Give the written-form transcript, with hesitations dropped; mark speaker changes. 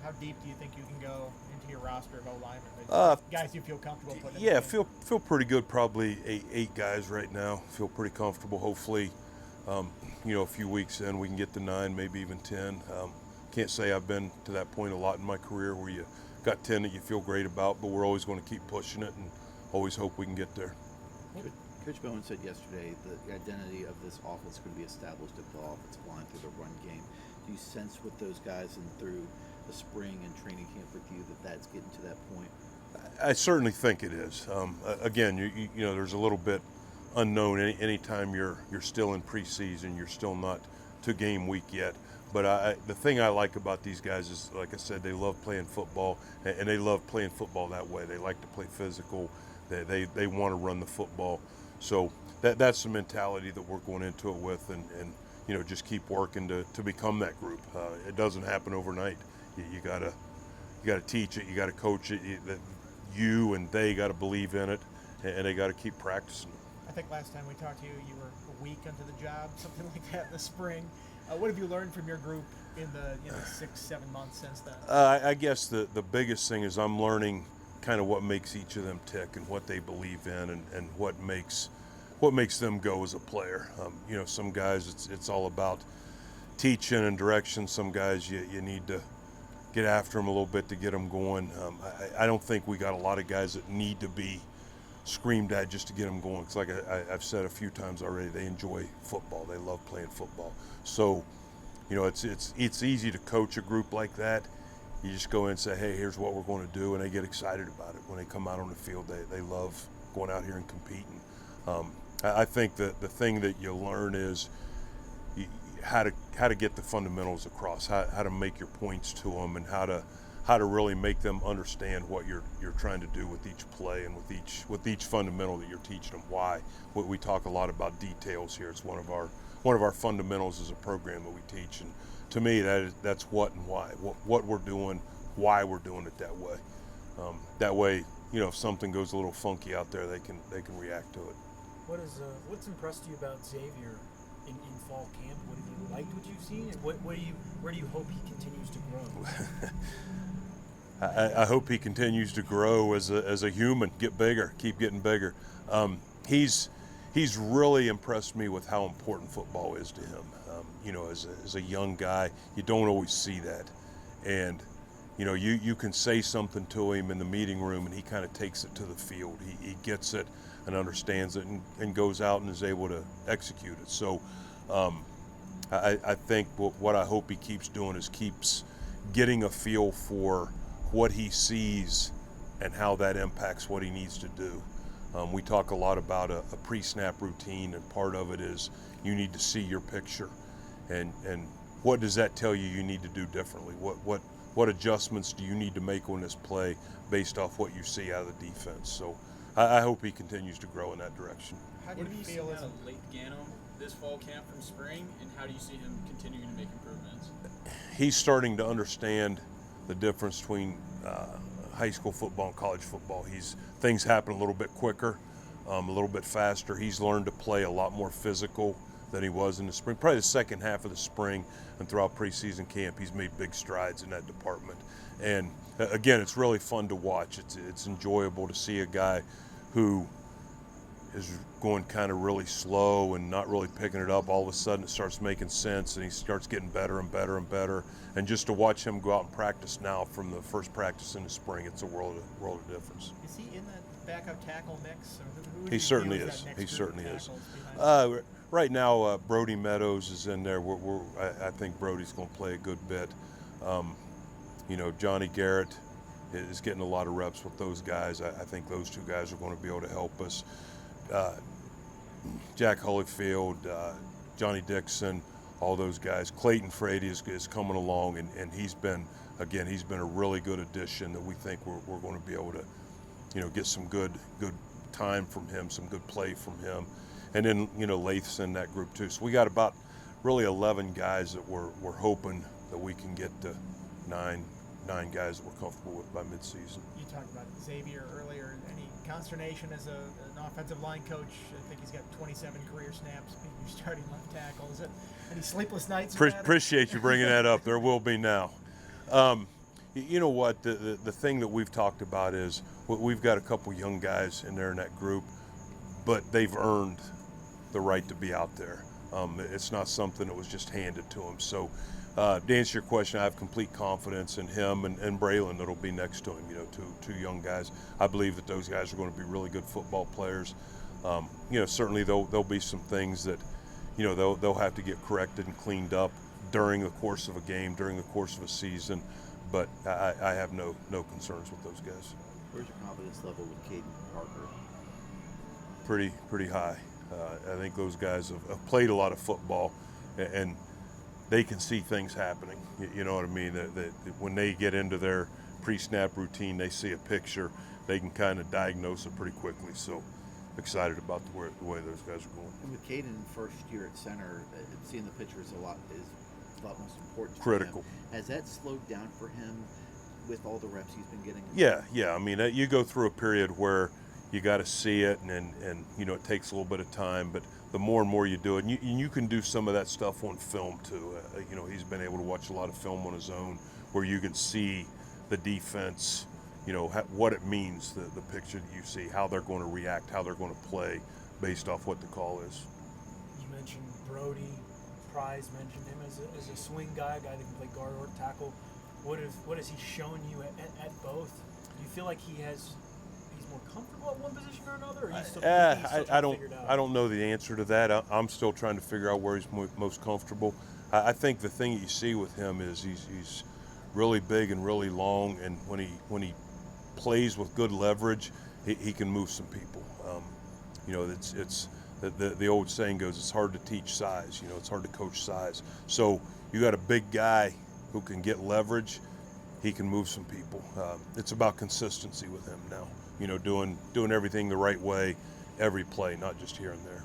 Speaker 1: How deep do you think you can go into your roster of O-linemen? Guys you feel comfortable putting
Speaker 2: Yeah,
Speaker 1: in the game?
Speaker 2: feel pretty good. Probably eight guys right now. Feel pretty comfortable. Hopefully, a few weeks in we can get to 9, maybe even 10. Can't say I've been to that point a lot in my career where you got 10 that you feel great about, but we're always going to keep pushing it and always hope we can get there.
Speaker 3: Coach Bowen said yesterday the identity of this offense is going to be established if the offensive line through the run game. Do you sense with those guys and through the spring and training camp with you that that's getting to that point?
Speaker 2: I certainly think it is. Again, there's a little bit unknown anytime you're still in preseason, you're still not to game week yet. But the thing I like about these guys is, like I said, they love playing football, and they love playing football that way. They like to play physical. They want to run the football. So that's the mentality that we're going into it with, and just keep working to become that group. It doesn't happen overnight. You gotta teach it. You gotta coach it. You and they got to believe in it, and they got to keep practicing.
Speaker 1: I think last time we talked to you, you were a week into the job, something like that in the spring. What have you learned from your group in the 6-7 months since then?
Speaker 2: I guess the biggest thing is I'm learning kind of what makes each of them tick and what they believe in, and what makes them go as a player. Some guys it's all about teaching and direction. Some guys you need to get after them a little bit to get them going. I don't think we got a lot of guys that need to be screamed at just to get them going. It's like I've said a few times already, they enjoy football. They love playing football. So, it's easy to coach a group like that. You just go in and say, hey, here's what we're going to do, and they get excited about it. When they come out on the field, they love going out here and competing. I think that the thing that you learn is how to get the fundamentals across, how to make your points to them, and how to really make them understand what you're trying to do with each play and with each fundamental that you're teaching them. Why? We talk a lot about details here. It's one of our fundamentals as a program that we teach, and to me that's what and why, what we're doing, why we're doing it that way. That way, if something goes a little funky out there, they can react to it.
Speaker 4: What's impressed you about Xavier in fall camp? What have you liked what you've seen, and where do you hope he continues to grow?
Speaker 2: I hope he continues to grow as a human, get bigger, keep getting bigger. He's really impressed me with how important football is to him. As a young guy, you don't always see that, and you can say something to him in the meeting room, and he kind of takes it to the field. He gets it and understands it, and goes out and is able to execute it. So I think what I hope he keeps doing is keeps getting a feel for what he sees and how that impacts what he needs to do. We talk a lot about a pre-snap routine, and part of it is you need to see your picture, and what does that tell you need to do differently? What adjustments do you need to make on this play based off what you see out of the defense? So I hope he continues to grow in that direction.
Speaker 1: How do
Speaker 5: What
Speaker 1: you
Speaker 5: have you
Speaker 1: feel
Speaker 5: seen
Speaker 1: as
Speaker 5: out
Speaker 1: a
Speaker 5: of late Gano this fall camp from spring, and how do you see him continuing to make improvements?
Speaker 2: He's starting to understand the difference between high school football and college football. Things happen a little bit quicker, a little bit faster. He's learned to play a lot more physical than he was in the spring. Probably the second half of the spring and throughout preseason camp, he's made big strides in that department. And again, it's really fun to watch. It's enjoyable to see a guy who is going kind of really slow and not really picking it up. All of a sudden it starts making sense, and he starts getting better and better and better. And just to watch him go out and practice now from the first practice in the spring, it's a world of difference.
Speaker 1: Is he in that backup tackle mix? Or who do
Speaker 2: He
Speaker 1: you
Speaker 2: certainly
Speaker 1: feel
Speaker 2: is.
Speaker 1: that
Speaker 2: He
Speaker 1: next
Speaker 2: certainly
Speaker 1: group of
Speaker 2: is.
Speaker 1: tackles behind him?
Speaker 2: Right now, Brody Meadows is in there. I think Brody's going to play a good bit. Johnny Garrett is getting a lot of reps with those guys. I think those two guys are going to be able to help us. Jack Holyfield, Johnny Dixon, all those guys. Clayton Frady is coming along, and he's been a really good addition that we think we're going to be able to, get some good time from him, some good play from him. And then, Lath's in that group too. So we got about really 11 guys that we're hoping that we can get to nine guys that we're comfortable with by midseason.
Speaker 1: You talked about Xavier earlier. Any consternation as an offensive line coach? I think he's got 27 career snaps being your starting left tackle. Is it any sleepless nights?
Speaker 2: Appreciate you bringing that up. There will be now. You know what? The thing that we've talked about is we've got a couple young guys in there in that group, but they've earned the right to be out there. It's not something that was just handed to them. So to answer your question, I have complete confidence in him and Braylon that'll be next to him. You know, two young guys. I believe that those guys are going to be really good football players. You know, certainly there'll be some things that, you know, they'll have to get corrected and cleaned up during the course of a game, during the course of a season. But I have no concerns with those guys.
Speaker 3: Where's your confidence level with Caden Parker?
Speaker 2: Pretty high. I think those guys have played a lot of football, and they can see things happening. You know what I mean? That when they get into their pre-snap routine, they see a picture, they can kind of diagnose it pretty quickly. So excited about the way those guys are going.
Speaker 3: And with Caden first year at center, seeing the picture is a lot most important.
Speaker 2: Critical.
Speaker 3: For him. Has that slowed down for him with all the reps he's been getting?
Speaker 2: Yeah. I mean, you go through a period where you got to see it, and you know, it takes a little bit of time, but the more and more you do it, and you can do some of that stuff on film too. You know, he's been able to watch a lot of film on his own where you can see the defense, you know, what it means, the picture that you see, how they're going to react, how they're going to play based off what the call is.
Speaker 4: You mentioned Brody. Prize mentioned him as a swing guy that can play guard or tackle. What has he shown you at both? Do you feel like he's more comfortable at one position or another, or he's still trying to figure it out?
Speaker 2: I don't know the answer to that. I'm still trying to figure out where he's most comfortable. I think the thing that you see with him is he's really big and really long, and when he plays with good leverage, he can move some people. You know, it's the old saying goes, it's hard to teach size. You know, it's hard to coach size. So you got a big guy who can get leverage. He can move some people. It's about consistency with him now. You know, doing everything the right way, every play, not just here and there.